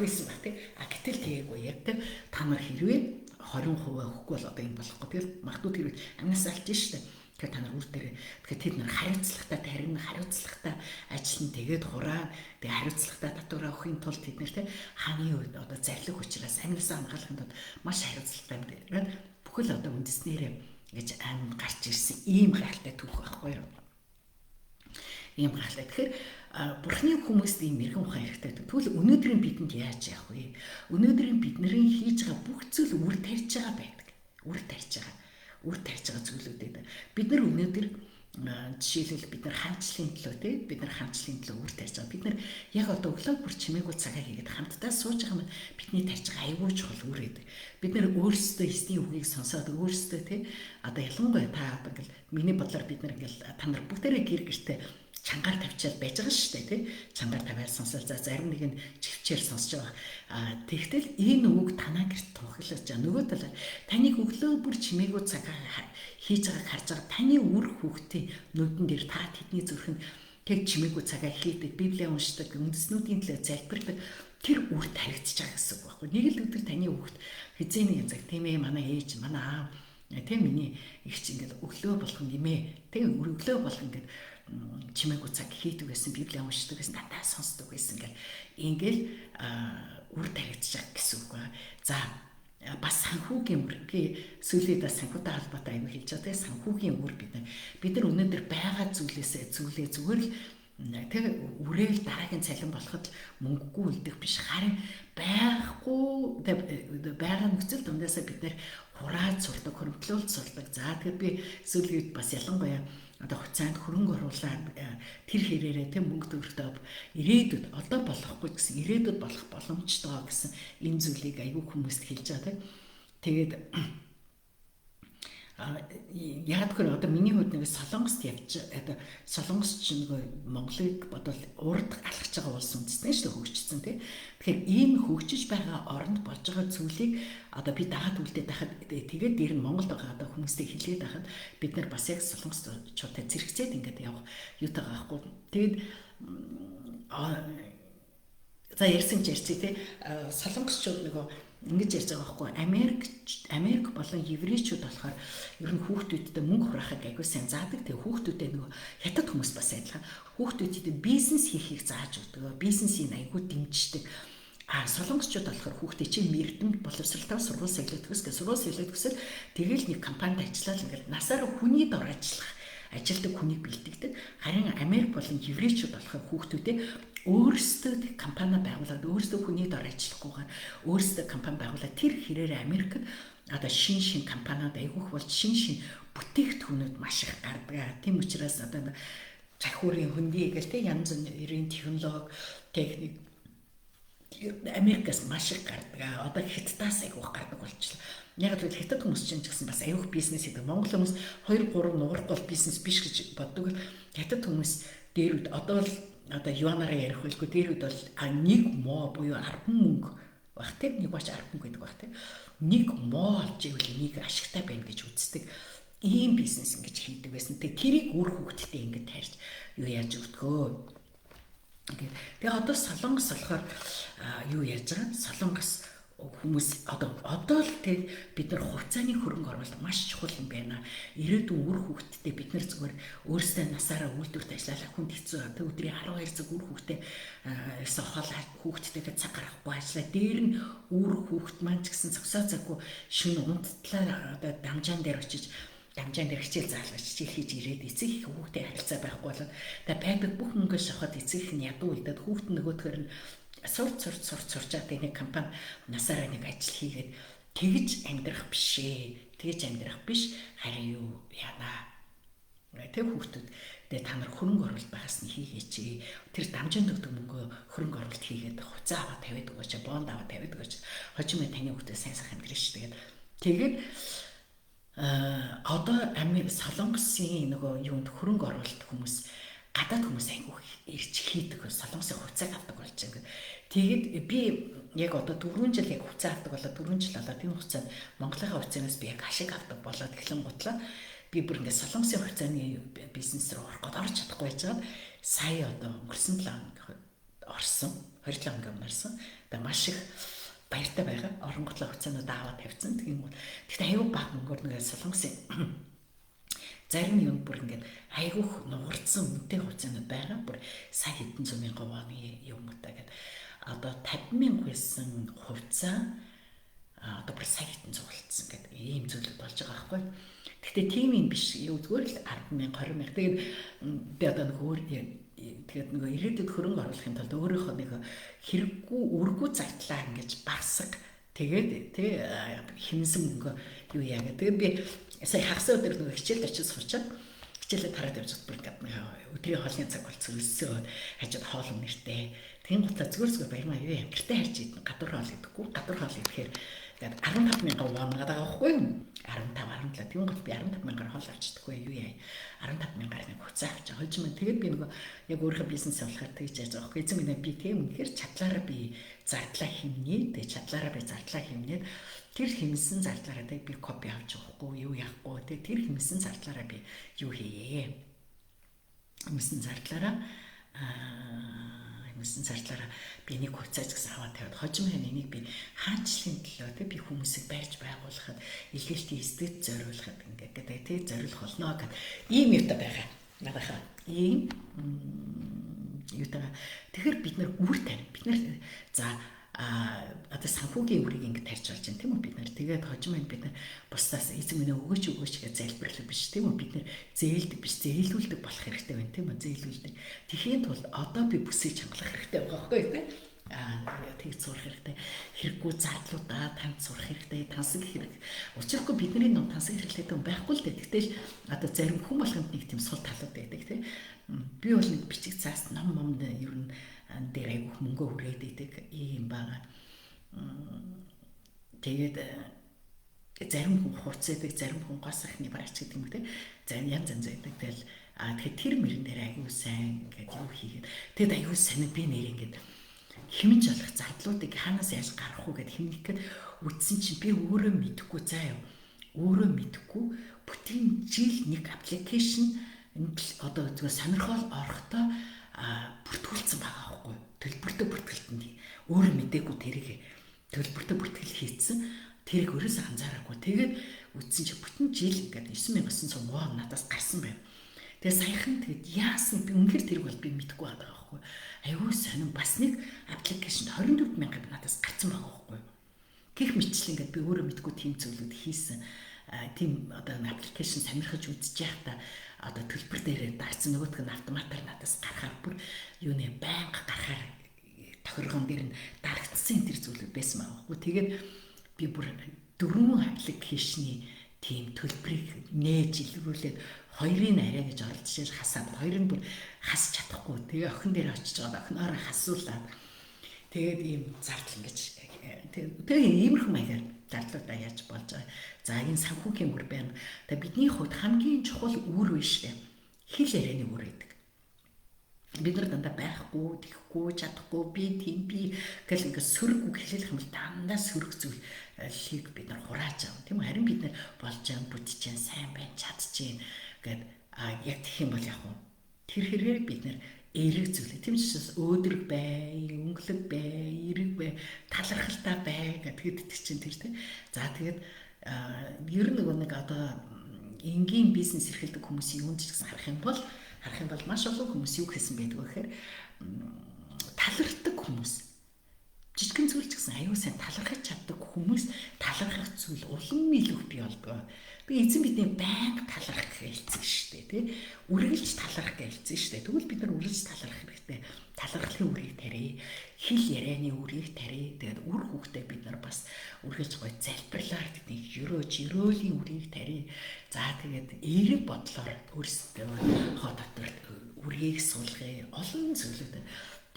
байсан баг тий. Гэтэл тэгээгүй яг тий та нар хэрвээ 20% өгөхгүй бол одоо энэ болохгүй. Тэгэл магадгүй тэр амнаас алж штэ. Тэгэхээр та нар үр дээр тэгэхээр тэд нар хариуцлагатай тарин хариуцлагатай ажил нь тэгээд хураа тэгээд хариуцлагатай татвар авахын тулд тэд нар тий хааны үед одоо зарлиг учраас амнаас хамгаалахын тулд маш хариуцлагатай байдаг. Бүхэл одоо үндэснээрээ гэж амин гарч ирсэн ийм гайхалтай түүх байхгүй юу? Ийм гайхалтай. Тэгэхээр Бурхны хүмүүст ийм мэрэгэн ухаан хэрэгтэй. Тэгвэл өнөөдрийн бидэнд яаж явах вэ? Өнөөдрийн бидний хийж байгаа бүх зүйл үр тарьж байгаа байдаг. Үр тарьж байгаа зүйлүүдэд бид нар өнөөдөр жишээлбэл бид нар хаанчлалын төлөө тий бид нар хаанчлалын төлөө үр тарьж байгаа. Бид нар яг одоо өглөө бүр чимээгүй цагаа хийгээд хамтдаа сууж байгаа маань бидний тарьж байгаа аюул чухал үр гэдэг. Бид нар өөрсдөө эсний үгийг сонсоод өөрсдөө тий одоо ялангуяа та одоо ингээл миний бодлоор бид нар ингээл та нар бүгдээрээ гэр гэртээ чангаар тавьчаал байж байгаа шүү дээ тий чангаар тавиал сонсол за зарим нэг нь чивчээр сонсож байгаа. Тэгтэл энэ үг танаа гэрт тунхаглаж байгаа. Нөгөө талаар таныг өглөө бүр чимээгүй цагаа хийж байгааг харж байгаа таны үр хүүхдийн нүдэн дээр та тэдний зүрхэнд тэг чимээгүй цагаа хийдэг Библийг уншдаг үндэснүүдийн төлөө залбирдаг тэр үр таригдж байгаа гэсэн үг байхгүй. Нэг л өдөр таны хүүхд хизээ нэг цаг тийм ээ манай ээж манай аав тийм миний их чи ингээд өглөө болгон нэмээ тийм өглөө болгон ингээд чимээгүй цаг хийдэг байсан Библийг уншдаг байсан дандаа сонсдог байсан ингээл үр таригдж байгаа гэсэн үг ба. За бас санхүүгийн үр сүүлийн санхүүтэй холбоотой аюул хэлж байгаа тийм санхүүгийн үр бид нар өнөөдөр байгаа зүйлээ зүгээр л тэг үрээл дараагийн цалин болоход мөнгөгүй үлдэх биш харин байхгүй байгаа нөхцөл дундаас бид нар хураад сурдаг хөрвдлүүлж сурдаг. За тэгэхээр би сүүлийн үед бас ялангуяа одоо хугацаанд хөрөнгө оруулаад тэр хэрээрээ тийм мөнгө төгрөгтэй ирээдүйд одоо болохгүй гэсэн ирээдүйд болох боломжтой гэсэн энэ зүйлийг аюул хүмүүст хэлж байгаа. Тэгээд яг гэр одоо миний хувьд нэг Солонгост явж одоо Солонгос ч нэг Монголыг бодвол урд алхаж байгаа улс үндэстэй шүү дээ хөгжсөн тийм. Тэгэхээр ийм хөгжиж байгаа оронд болж байгаа зүйлийг одоо би дагаад үлдээд байхад тэгээд дээр нь Монголд байгаа одоо хүмүүстэй хэлээд байхад бид нар бас яг Солонгосчуудад зэрэгцээд ингээд явах юутай байхгүй. Тэгээд за ярьсан ч ярьчих тийм Солонгосчууд нөгөө ингэж ярьж байгаа байхгүй Америк болон еврейчүүд болохоор ер нь хүүхдүүдтэй мөнгө хураахыг аягүй сайн заадаг. Тэгээ хүүхдүүдээ нөгөө хятад хүмүүс бас адилхан хүүхдүүдтэй бизнес хийхийг зааж өгдөг. Бизнесийг аягүй дэмждэг. Солонгосчууд болохоор хүүхдээ чинь мэрдэм боловсралтай сургууль соёлоод төсөл тэгэл нэг компанид ажиллаад ингээд насаараа хүний дор ажилдаг хүнийг бэлтгэдэг. Харин Америк болон еврейчүүд болохоор хүүхдүүдээ өөрсдөө компани байгуулад өөрсдөө хүний дор ажиллахгүйгээр өөрсдөө компани байгуулад тэр хэрээр Америкт одоо шин компаниуд айгүйх болж шин бүтээгдэхүүнүүд маш их гардаг. Тийм учраас одоо цахиурын хөндөй гэл тэ янз бүрийн технологи техник Америкаас маш их гардаг. Одоо Хятадаас айгүйх гардаг болчихлоо. Яг л хятад хүмүүс чинь гэсэн бас аюух бизнес гэдэг. Монгол хүмүүс 2-3 нуурахгүй бол бизнес биш гэж боддог. Хятад хүмүүс дээр үед одоо юанаараа ярих байлгүй дээр үед бол нэг моо буюу 10 мөнгө баг тийм нэг бач 10 мөнгө гэдэг баг тийм нэг моо олж ивэл нэг ашигтай байна гэж үздэг. Ийм бизнес ингэж хийдэг байсан. Тэрийг үр хөвгтдээ ингэж тарьж юу яаж өгдгөө. Тэгээ одоо Солонгос болохоор юу яаж байгаа? Солонгос хүмүүс одоо л тэг бид нар хугацааны хөрөнгө оруулалт маш чухал юм байна. Ирээдүйн үр хүүхдтэй бид нар зүгээр өөрсдөө насаараа үйлдвэрт ажиллах хүнд хэцүү. Тэг өдрийн 12 цаг үр хүүхдээ сохолоо хүүхдтэйгээ цаг гаргахгүй ажиллаа. Дээр нь үр хүүхд маань ч гэсэн зогсоо цаггүй шөнө унттлаа одоо дамжаан дээр очиж хичээл заалгаж хийж ирээд эцэг их хүүхдээ харилцаа байхгүй болоод тэг байдаг бүх мөнгөө шахаад эцэг их нь ядуу үлдээд хүүхд нөгөөдгөр нь сурчаад нэг компани насаараа нэг ажил хийгээд тэгж амьдрах биш ээ. Тэгж амьдрах биш харин юу яана. Тэг хүүхдүүд тэгээ та нар хөрөнгө оруулалт байгаас нь хийгээч. Тэр дамжин өгдөг мөнгөө хөрөнгө оруулалт хийгээд хуцаа аваа тавиад өгөөч, бонд аваа тавиад өгөөч. Хожим таны хүүхдээ сайн сайхан амьдрах шүү. Тэгээд одоо Солонгосын нөгөө юунд хөрөнгө оруулалт хүмүүс гадаад хүмүүс айгүй ирж хийдэг Солонгосын хуцааг авдаг болж байгаа. Тэгээд би яг одоо 4 жил яг хуцаа авдаг болоод 4 жил болоод энэ хуцаанд Монголын хуцаанаас би яг ашиг авдаг болоод эхлэн гутлаа. Би бүр ингээд Солонгосын хуцааны бизнес рүү орох гээд орж чадахгүй байж байгаа. Сая одоо өнгөрсөн 7 хоног орсон. 27 хоног өмнөрсөн. Тэгээ маш их баяртай байгаа. Оронготлоо хугацаанд аваад тавьсан. Тэгтээ аюу баг мөнгөөр нэг солонгосын зарим юм бүр ингээд айгүйх нугарсан үнэтэй хугацаанд байгаа. Бүр сая хэдэн зуун мянган воны юм уу та гэдэг. Одоо 50,000 байсан хувьцаа одоо бүр сая хэдэн зуун болцсон гэдэг ийм зүйлүүд болж байгаа байхгүй. Гэхдээ тийм юм биш. Юу зүгээр л 10,000 20,000. Тэгээд би одоо нэг өөр тэгээд нөгөө ирээдүйд хөрөнгө оруулахын тулд өөрийнхөө нэг хэрэггүй үргүй зардлаа ингэж багсаг тэгээд хэмнсэн мөнгө юу яагаад. Тэгээд би сая хагас өдөр нөгөө хичээлд очиж суучаад хичээлээ тараад явж бүр ингээд өдрийн хоолны цаг болцсон өссөө хажууд хоол нэртэй. Тэгин гутаа зүгээр баярмаа юу юм гэртээ харж идэх гадуур хоол идэхгүй. Гадуур хоол идэхээр тэгээд 15,000 вон гадаг авахгүй юу? 17 тэгэн гол би 15,000-аар хоол авчдаггүй юу яа. 15,000-аар нэг хуцаа авч байгаа. Хожим маань тэгээд би нөгөө яг өөрийнхөө бизнес явуулахаар тэгж яаж байгаа байхгүй. Эзэн минь би тийм үнэхээр чадлаараа би зардлаа хэмнээ. Тэгээд чадлаараа би зардлаа хэмнээд тэр хэмсэн зардлаараа би копи авч явахгүй юу яахгүй. Тэгээд тэр хэмсэн зардлаараа би юу хийе. Хэмсэн зардлаараа би нэг хуцаач гэсэн аваад тавиад хожим маань энийг би хаанчлалын төлөө би хүмүүсийг барьж байгуулахад илгээлтийн эсдэд зориулахад ингээд тэг зориулах болно гэдэг ийм юутай байгаа. Надад ийм юутай. Тэгэхээр бид нар үр тань. Бид нар за одоо санхүүгийн үрийг ингээд тарьж болж байна тийм үү бид нар тэгээд хожим маань бид нар бусдаас эзэн минь өгөөч гэж залбирлах биш тийм үү бид нар зээлдэг биш зээлүүлдэг болох хэрэгтэй байна тийм үү зээлүүлдэг тэхийн тулд одоо би бүсийг чангалах хэрэгтэй байгаа байхгүй тийм тэгж сурах хэрэгтэй хэрэггүй зардлуудаа тамд сурах хэрэгтэй тансаг хэрэг учиргүй бидний ном тансаг хэрэглээтэй байхгүй л дээ тэгтэл одоо зарим хүн болгонд нэг тийм сул талууд байдаг тийм би бол нэг бичиг цаас ном ер нь дээр айгүйх мөнгө хүрээд идэг ийм байгаа. Тэгээд зарим хүн хурцээдэг, зарим хүн гос ахны бараач гэдэг юм те. Зарим янз байдаг. Тэгэл тэгэхээр тэр мөрөн дээр айгүй сайн ингээд юу хийгээд тэгэд айгүй сайн би нэр ингээд хэмж болох зардлуудыг хаанаас яаж гарах уу гэд хэмнэх гээд үтсэн чинь би өөрөө мэдэхгүй заа юу. Өөрөө мэдэхгүй бүтэн жил нэг аппликейшн одоо зүгээр сонирхол орохдоо бүртгүүлсэн байгаа байхгүй төлбөртэй бүртгэлтэнд өөрөө мэдээгүй тэрийг төлбөртэй бүртгэл хийцэн тэрийг өөрөөсөө анзаараагүй тэгээд үтсэн чи бүтэн жил ингээд 9,900 вон надаас гарсан байна. Тэгээд саяхан тэгээд яасан би үнэхээр тэрийг бол би мэдэхгүй байгаа байхгүй аюу сонин бас нэг аппликейшн 24,000 надаас гарсан байгаа байхгүй гэх мэтчлэн ингээд би өөрөө мэдэхгүй тийм зүйлүүд хийсэн тийм одоо аппликейшн сонирхож үзэж байхдаа одоо төлбөр дээрээ дарсан нөгөөтг нь автоматар надаас гарахаар бүр юуны байнга гарахаар тохиргон дээр нь дарагдсан тэр зүйлүүд байсан байхгүй. Тэгээд би бүр 4 аппликейшны тийм төлбөрийг нээж илрүүлээд хоёрын арай гэж оролдож хасаад хоёрын бүр хасч чадахгүй. Тэгээ охин дээр очиж байгаа охиноороо хасуулаад тэгээд ийм зардал ингэж тэгээ иймэрхүү маягаар зардлуудаа яаж болж байгаа. За энэ санхүүгийн үр байна. Тэгээ бидний хувьд хамгийн чухал үр биш дээ. Хэл ярианы үр гэдэг. Бид нар дандаа байхгүй, тэхгүй, чадахгүй, би гэл ингээд сөрөг үг хэлэх юм бол дандаа сөрөг зүйлийг бид нар хурааж байгаа. Тийм үү? Харин бид нар болж байгаа, бүтэж байгаа, сайн байна, чадчихээн гэд яг тэгэх юм бол яг уу тэр хэрэг бид нар эерэг зүйлээ тийм ч бас өөдрөг бай, өнгөлөг бай, эрэг бай, талархалтай бай гэдэг чинь тэр тийм. За тэгээд ер нь нэг одоо энгийн бизнес эрхэлдэг хүмүүсийн юунд ч гэсэн харах юм бол маш олон хүмүүс юу хийсэн байдаг вэ гэхээр талархдаг хүмүүс жижигэн зүйл ч гэсэн аюу сайн талархаж чаддаг хүмүүс талархах зүйл улам илүү бий болдог. Би эзэн бидний байнга талархах хэлцэн шүү дээ тий. Үргэлж талархах хэлцэн шүү дээ. Тэгвэл бид нар үргэлж талархах хэрэгтэй. Талархлын үрийг тарья. Хэл ярианы үрийг тарья. Тэгээд үр хүүхдээ бид нар бас үргэлж гоё залбирлаар тэдний жирөөлийн үрийг тарья. За тэгээд эерэг бодлоор өөрсдөө хоо дотор үрийг суулгая. Олон зүйлүүд.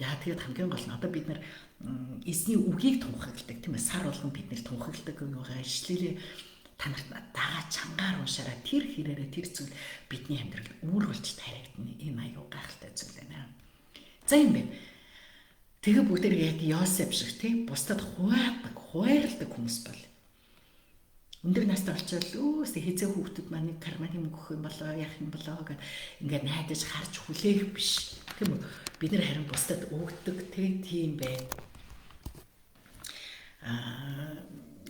За тэгээд хамгийн гол нь одоо бид нар эзний үгийг тунхагладаг тийм ээ. Сар болгон бид нэр тунхагладаг юугаа ишлэлээ та нарт дагаа чангаар уншаараа тэр хэрээрээ тэр зүйл бидний амьдралд үр болж таригдана. Энэ аюу гайхалтай зүйл байна. За юм бэ. Тэгээ бүгдээр яг Йосеф шиг тийм бусдад хуайрдаг хүмүүс бол өндөр настай болчихвол хэзээ хүүхдүүд маань карманы мөнгө өгөх юм болоо яах юм болоо гэд ингээд найдаж харж хүлээх биш тийм үү. Бид нар харин бусдад өгдөг тийм бай.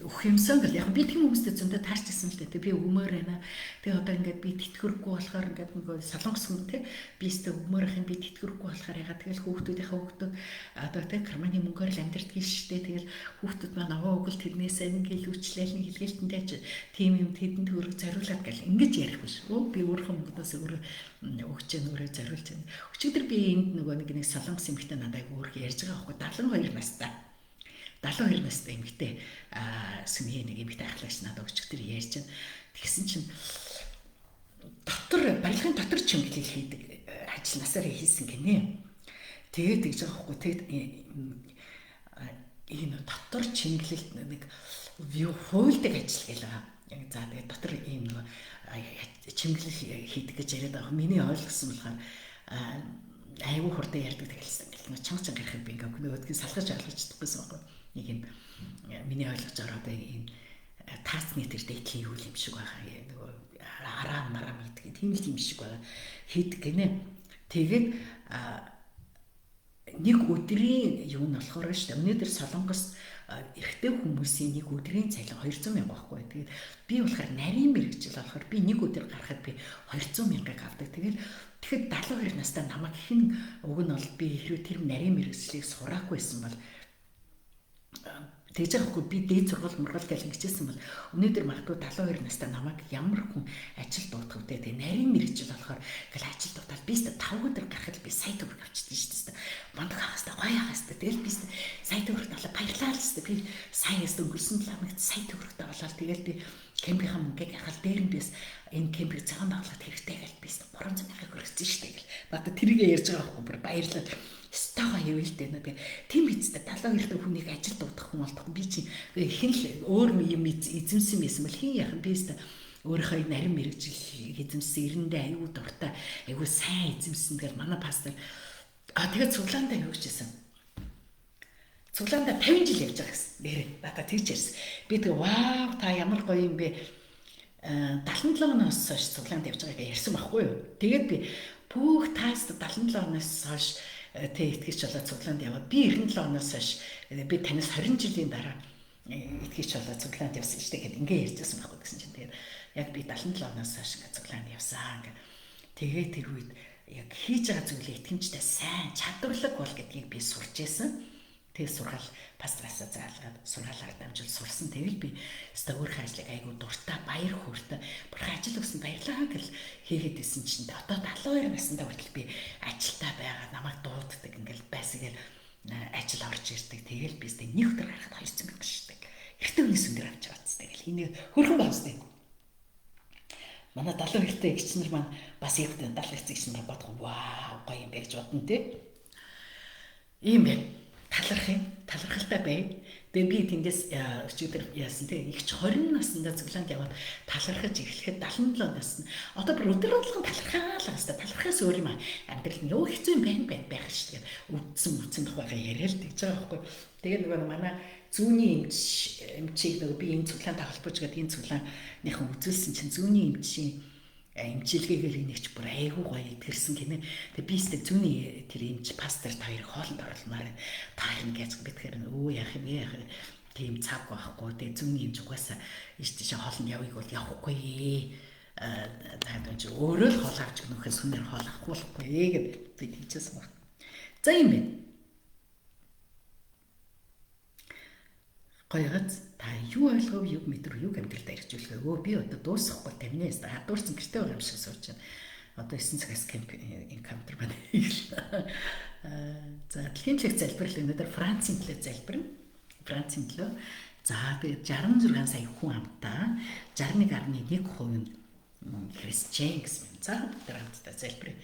Өгөх юмсан гэл яг би тийм хүмүүстэй зөндөө таарчсан л дээ. Би өгмөр байна. Тэгээ одоо ингээд би тэтгэргүй болохоор ингээд нөгөө солонгос хүн те би өстө өгмөр ахын би тэтгэргүй болохоор ягаад тэгэл хүүхдүүдийнхээ өгдөг одоо те карманы мөнгөөр л амьдрдаг шүү дээ. Тэгэл хүүхдүүд маань аваа өгөл тэрнээсээ нэг илүүчлээл нэг хэлгэлтэндээ тийм юм тэдэнд өрөг зориулаад гэл ингэж ярих биш. Би өөрийнхөө мөнгнөөс өөрөө өгч जैन өөрөө зориулж байна. Өчигдөр би энд нөгөө нэг солонгос эмэгтэй надад өөрөө ярьж байгаа байхгүй 72 настай. 72 настай эмэгтэй сүмийн нэг эмэгтэй ахлагч надад өчигдөр ярьж байна. Тэгсэн чинь барилгын дотор чимэглэл хийдэг ажил насаараа хийсэн гинэ. Тэгээд тэгж байгаа байхгүй. Тэгээд энэ дотор чимэглэлт нэг view хуйлдаг ажил гэлээ. Яг за тэгээд дотор ийм нэг чимэглэл хийдэг гэж яриад байгаа. Миний ойлгосон болохоор айгүй хурдан ярьдаг тэгэлсэн. Чанга гарахыг би ингээ нөгөөдгөө салгаж ойлгож чадахгүйсэн байхгүй. Нэг юм миний ойлгож байгаа одоо энэ таацны тэр дэйтлийг юу юм шиг байгаа. Нөгөө араа мараа мэддэг тийм л юм шиг байгаа. Хийдэг гинэ. Тэгээд нэг өдрийн юу нь болохоор шүү дээ. Өнөөдөр Солонгос эрэгтэй хүмүүсийн нэг өдрийн цалин 200 мянга байхгүй. Тэгээд би болохоор нарийн мэрэгжил болохоор би нэг өдөр гарахад би 200 мянгаыг авдаг. Тэгэхэд 72 настай намайг хэн уг нь бол би хэрвээ тэр нарийн мэрэгжлийг сураагүйсэн бол тэгж яахгүй би дээд сургууль мургал гэж ингэжсэн бол өнөөдөр магадгүй 72 настай намайг ямар хүн ажил дуутах вэ? Тэгээ нарийн мэрэгжил болохоор гэл ажил дуутаад би өстө 5 өдөр гарахад би сая төгрөг авчихдээ шүү дээ. Мандах хагастай гоё хагастай. Тэгэл би өстө сая төгрөгт аваад баярлалаа л шүү дээ. Би сая өстө өнгөрсөн 7 хоногт сая төгрөгтэй болоод тэгэл би кемпийнхаа мөнгөийг ахал дээр нь бис энэ кемпийг цагаан байгуулахад хэрэгтэй гэж би өстө 300 мянган хөргөсөн шүү дээ гэл. Надад тэрийг ярьж байгаа байхгүй бүр баярлалаа. Стага юу л дээ нэг тийм эцтэй 72 дэх хүнийг ажил дуудах хүн болтох би чи хэн л өөр юм эзэмсэн байсан бол хин яхан би өстө өөрийнхөө нарийн мэрэгжил эзэмсэн 90-д аюу дуртай аюу сайн эзэмсэн тэгэл манай пастор тэгээд цуглаандаа юу гэжсэн цуглаандаа 50 жил явж байгаа гэсэн нэрээ надад тэгж ярьсан би тэгээ вау та ямар гоё юм бэ 77 оноос хойш цуглаанд явж байгааг ярьсан байхгүй юу тэгээд би бүх таас 77 оноос хойш тэг итгэж болоод цуглаанд яваад би 97 оноос хойш би танаас 20 жилийн дараа итгэж болоод цуглаанд явсан шүү дээ гэд ингээ ярьжсэн байхгүй гэсэн чинь тэгээд яг би 77 оноос хойш ингээ цуглаанд явсан ингээ тэгээд тэр үед яг хийж байгаа зүйлээ итгэмжтэй сайн чадварлаг бол гэдгийг би сурч байсан. Тэгээд сургаал пастраасаа заалгаад сургаалаар дамжуул сурсан. Тэгэл би өөрийнхөө ажлыг айгүй дуртай баяр хөөртэй бурхан ажил өгсөн баярлалаа гэл хийгээд исэн чинь одоо 72 наснда хүртэл би ажилтаа байгаа намайг дууддаг ингээл байсгээл ажил орж ирдэг. Тэгэл би нэг өдөр гарахад 200 мянга шигдэг. Эртөө үнэс өндөр авч байгаа зү тэгэл хийнэ хөрхөн баастай. Манай 72-тэй эгч нар маань бас яг 70 эгч нар бодгоо вау гоё юм байж бодно те. Ийм байна. Талархалтай бай. Тэгээ би тэндээс өчигдөр яасан те их 20 наснда цуглаанд яваад талархаж эхлэхэд 77 насна. Одоо бүр өдөр болгон талархаалаа хэвээр талархаас өөр юм амьдрал нь юу хэцүү юм байх шүү дээ. Үдсэн тухайгаа яриад тэгж байгаа байхгүй. Тэгээ нөгөө манай зүүнний эмчийг нөгөө би энэ цуглаантай холбож гээд энэ цуглааныхан үзүүлсэн чинь зүүнний эмчийн эмчилгээгээр нэгч бүр айгүй гоё итгэрсэн гинэ. Тэгээ би өстө зүүнний тэр эмч пастор хоёр хоолнд оруулмаар таарна гэж битгээр өө яах юм яах тийм цаг байхгүй. Тэгээ зүүнний эмч угаасаа ийш хоолнд явъя бол явахгүй. Таад ч өөрөө л хоол авч гэнэхэн сүнээр хоол авахгүй болохгүй гэд би тийчсэн баг. За юм бэ. Гоёгац та юу ойлгов юг мэдрв юг амьдралд хэрэгжүүлэх өө би одоо дуусахгүй таминаас хадуурсан гэртээ байгаа юм шиг сууж байна. Одоо 9 цагаас кемп энкаунтер байна. За дэлхийн чиг залбирал өнөөдөр Францын төлөө залбирна. Францын төлөө. За тэгээд 66 сая хүн амтаа 61.1% нь христиан гэсэн. За тэр хамтдаа залбирая.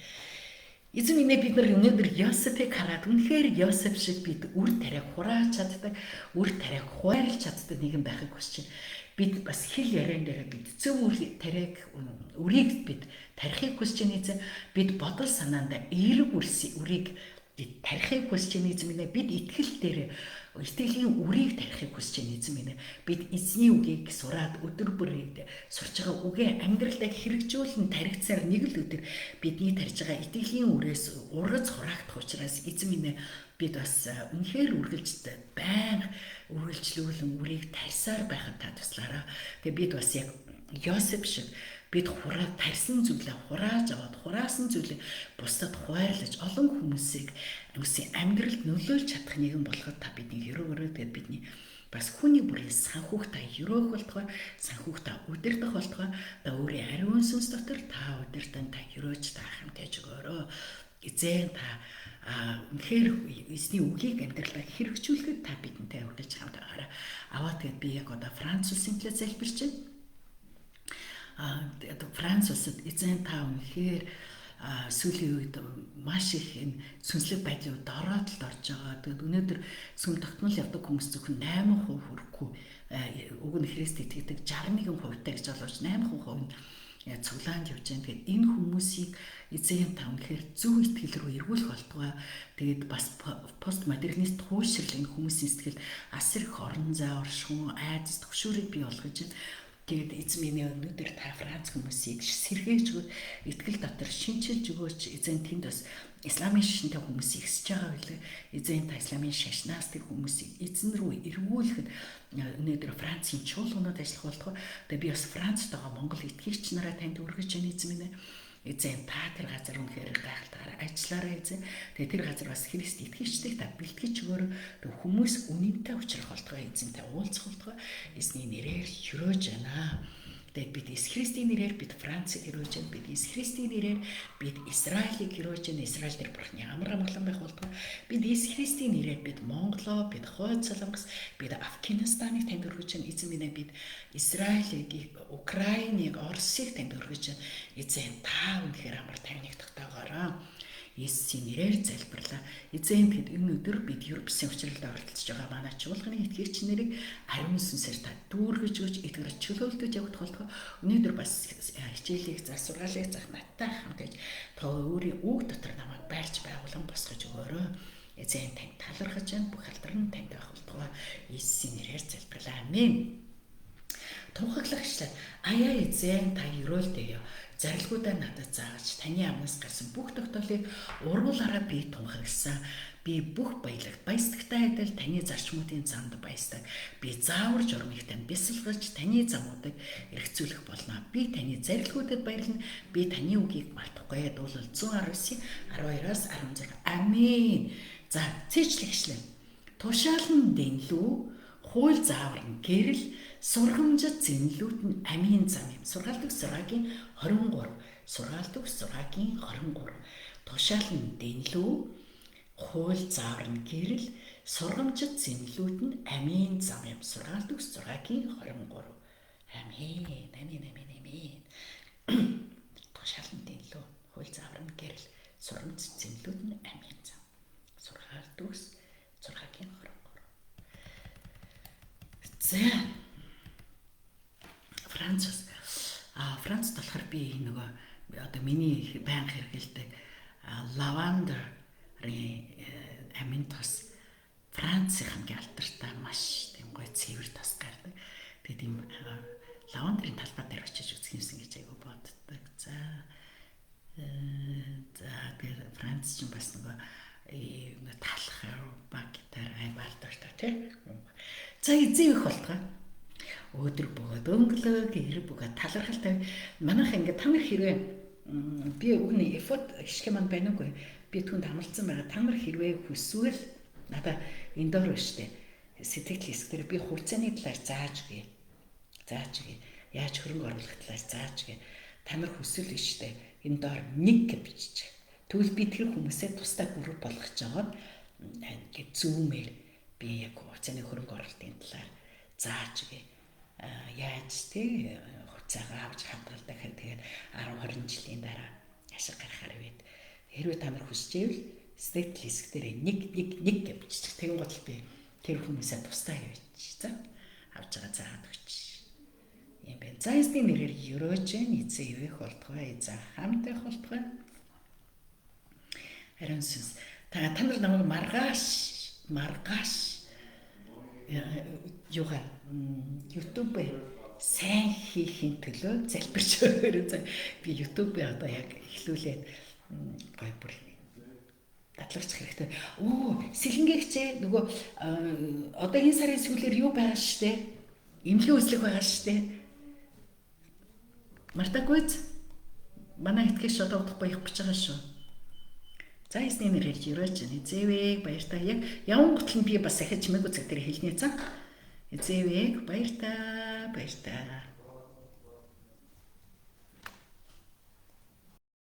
Эзэн минь бид нар өнөөдөр Йосефийг хараад үнэхээр Йосеф шиг бид үр тариаг хурааж чаддаг, үр тариаг хуваарлж чаддаг нэгэн байхыг хүсэж байна. Бид бас хэл яриан дээр бид зөв үр тариаг үрийг бид тарихыг хүсэж байна эзэн. Бид бодол санаанда эерэг үрийг тарихыг хүсэж байгаа эзэн минь бид итгэл дээр итгэлийн үрийг тарихыг хүсэж байгаа эзэн минь бид эзний үгийг сураад өдөр бүрээд сурч байгаа үгээ амьдралдаа хэрэгжүүлэн таригцаар нэг л өдөр бидний тарьж байгаа итгэлийн үрээс ургац хураагдах учраас эзэн минь бид бас үнэхээр үргэлж байнга үргэлжлүүлэн үрийг тарьсаар байхад та туслаарай. Тэгээ бид бас яг Йосеф шиг бид тарьсан зүйлээ хурааж аваад хураасан зүйлээ бусдад хуваарлаж олон хүмүүсийг амьдралд нөлөөлж чадах нэгэн болгоод та бидний өрөөгөө тэгээд бидний бас хүний бүрийн санхүүгтээ өрөөх болтугай санхүүгтээ удирдах болтугай та өөрийн ариун сүнс дотор та удирдан та өрөөж та хамтаж өгөөрэй. Эзэн та үнэхээр эзний үгийг амьдралдаа хэрэгжүүлэхэд та бидэнтэй үргэлж хамт байгаарай. Аваа тэгээд би яг одоо Франц улсын төлөө залбирч байна. Франц улсад эзэн та үнэхээр сүүлийн үед маш их энэ сүнслэг байдлын үед ороодолд орж байгаа. Тэгээд өнөөдөр сүм тогтмол явдаг хүмүүс зөвхөн 8% хүрэхгүй уг нь Христ итгэдэг 61% гэж боловч 8% нь цуглаанд явж байгаа. Тэгээд энэ хүмүүсийг эзэн та үнэхээр зөв итгэл рүү эргүүлэх болтугай. Тэгээд бас постмодернист хуульшрал энэ хүмүүсийн сэтгэл асар их орон зай оршихуун айдас төгшөөрийг бий болгож байна. Тэгээд эзэн минь өнөөдөр та Франц хүмүүсийг сэргээж өгөөд итгэл дотор шинчилж өгөөч. Эзэн тэнд бас исламын шашинтай хүмүүсийг эсэж байгаа билээ. Эзэн та исламын шашнаас тэр хүмүүсийг эзэн рүү эргүүлэхэд өнөөдөр Францын чуулганууд ажиллах болтугай. Тэгээд би бас Францд байгаа Монгол итгэгч нараа танд өргөж байна эзэн минь. Эзэн та тэр газар үнэхээр гайхалтайгаар ажиллаарай эзэн. Тэгээд тэр газар бас Христ итгэгчдийг та бэлтгэж өгөөрэй. Тэг хүмүүс үнэнтэй уулзрах болтугай эзэнтэй уулзах болтугай. Эзний нэрээр хөрөөж байна. Тэгээд бид Иес Христийн нэрээр бид Францыг хөрөөж байна. Бид Иес Христийн нэрээр бид Израилийг хөрөөж байна. Израиль дээр бурхны амар амгалан байх болтугай. Бид Иес Христийн нэрээр бид Монголоо, бид Хойд Солонгос, бид Афганистаныг танд өргөж байна. Эзэн минь бид Израилийг, Украиныг, Оросыг танд өргөж байна. Эзэн та үнэхээр амар тайвныг тогтоогоорой. Иесийн нэрээр залбирлаа. Эзэн тэгэд энэ өдөр бид Европсын учралд оролцож байгаа манай чуулганы итгэгч нарыг ариун сүнсээр та дүүргэж өгч эдгээр чөлөөлдөж явах болтугай. Өнөөдөр бас хичээлийг сургаалыг заах надтай хамтаж та өөрийн үг дотор намайг байрч байгуулан босгож өгөөрэй. Эзэн тань талархаж байна. Бүх алдар нь танд байх болтугай. Иесийн нэрээр залбирлаа. Амен. Тунхаглахчлаа. Аяа эзэн та өрөөлтэй ёо. Зарилгуудаа надад зааж таны амнаас гарсан бүх тогтоолыг ургуулаараа би тунхагсан. Би бүх баяслагтай адил таны зарчмуудын замд баясдаг. Би заавар журмыг тань бясалгаж таны замуудыг эргцүүлэх болно. Би таны зарилгуудад баярлана. Би таны үгийг мартахгүй. Дуулал 119:12-аас 16. Амен. За цээжлэгчлээ. Тушаалн дэнлүү, хууль заавар нь гэрэл, сургамжит зэмлүүд нь амийн зам юм. Сургаалт өгс 6-гийн 23. Сургаалт өгс 6-гийн 23. Тушаалн дэнлүү, хууль заавар нь гэрэл, сургамжит зэмлүүд нь амийн зам юм. Сургаалт өгс 6-гийн 23. Амен. Амен. Амен. Амен. Тушаалн дэнлүү, хууль заавар нь гэрэл, сургамжит зэмлүүд нь амийн зам. Сургаалт өгс 6-гийн 23. За Францд болохоор би нөгөө одоо миний байнга хэрэгэлдэг лавандерын амин тос Францын хамгийн алдартай маш тийм гоё цэвэр тос гардаг. Тэгээд ийм лавандерын талбай дээр очиж үзэх юмсан гэж айгу боддог. За тэгээд Франц ч бас нөгөө талах багтаар айбаалдаг та тийм. За эзэн их болтгоо. Өдөр бөгөөд өнгөлөг хэрэг бөгөөд талархалтай манайх ингээд та нар хэрвээ би өгний эфот гიშгэ манд байна уу? Би түнд амлцсан байгаа. Та нар хэрвээ хүсвэл надаа энэ доор штэ сэтгэл хэсгээр би хувьцааны талаар зааж өгье. Яаж хөрөнгө оруулах талаар зааж өгье. Та нар хүсвэл штэ энэ доор 1 гэж бичиж. Тэгвэл би тэр хүмүүсээ тусдаа групп болгож жагаад ингээд зүүмээр би яг хувьцааны хөрөнгө оруулалтын талаар зааж өгье. Яаж тий хуцаагаа авч хамгаалдаг тэгээд 10-20 жилийн дараа ашиг гарахаар үед хэрвээ та нар хүсчихвэл сэтгэл хэсэг дээр 1 гэж биччих. Тэгэн гол би тэр хүмүүсээ тусдаа явуучих. За авч байгаа заагаад өгч. Юм байна. За эзний нэрээр өрөөж гэн эзэн ивэх болтугай. Эзэн хамт байх болтугай. Ариун сүнс Та нар намайг маргааш юугаар YouTube сайн хийхин төлөө залбирч өгөөрэй. Би YouTube одоо яг эхлүүлээд гой бүр дадлагч хэрэгтэй. Сэлэнгэгчээ нөгөө одоо энэ сарын сүүлээр юу байгаа штэ? Имлэг үзлэг байгаа штэ. Мартагүйц манай итгэж одоо удахгүй явах гэж байгаа шүү. За эсний нэрээр юраач эзэвэг баяртай. Яг яван гутал нь би бас ахиж чимээг үзэг дээр хэлнэ цаа. Эзэвэг баяртай.